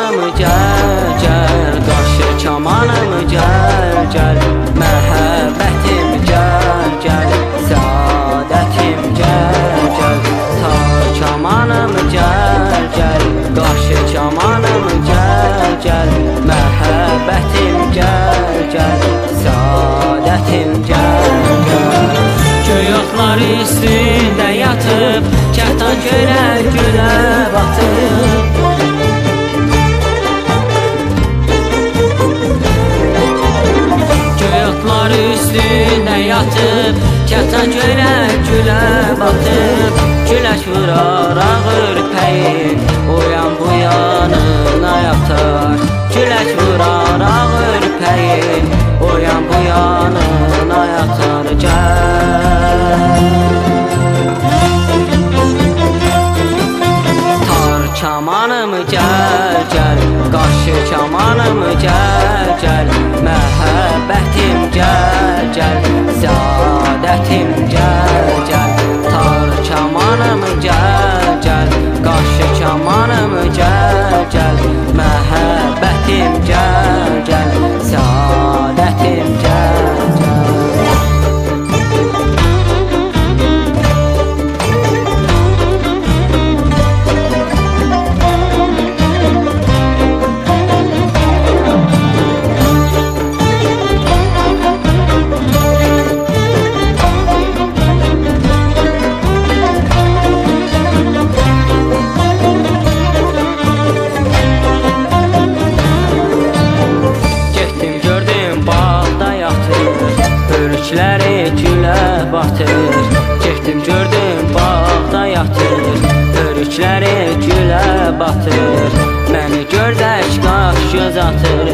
çamanım gəl, gəl, qarşı çamanım gəl, gəl, məhəbbətim gəl, gəl, səadətim gəl, gəl, tar çamanım gəl, gəl, qarşı çamanım gəl, gəl, məhəbbətim gəl, gəl, səadətim gəl, gəl. Göy otlar üstündə yatıb, kəhtan göylər gülə batıb. Göy otlar üstündə yatıb, kəhtan göylər gülə batıb. Güləş vurar ağır pəyin, oyan bu yanına yatar. Güləş vurar ağır pəyin, oyan bu yanına yatar. Gəl, tar çamanım gəl, gəl, qarşı çamanım gəl, gəl, məhəbbətim gəl, gəl, səadətim gəl, gəl, tar çamanım gəl, gəl, qarşı çamanım gəl, gəl, məhəbbətim gəl, gəl, səadətim gəl, gəl. Hörükləri gülə batır, getdim gördüm bağda yatır. Hörükləri gülə batır, məni gördək qaş göz atır.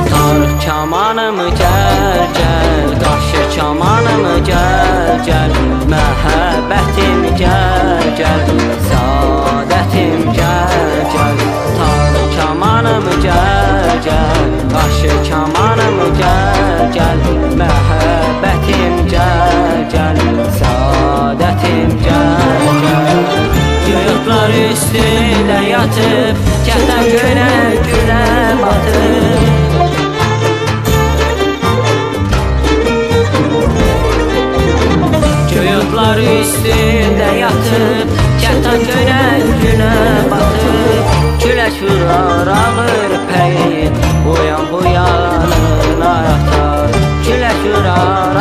Tar çamanım gəl, gəl, qarşı çamanım gəl, gəl, məhəbbətim gəl, gəl, səadətim gəl, gəl, tar çamanım gəl, gəl, qarşı çamanım gəl, gəl, məhəbbətim gəl, gəl, səadətim gəl, gəl. Göy otlar üstündə yatıb, kəhtan göylər gülə batıb. Göy otlar üstündə yatıb, kəhtan göylər gülə batıb. Güləş vurar ağır pəyin, oyan bu yanına yatar. Güləş vurar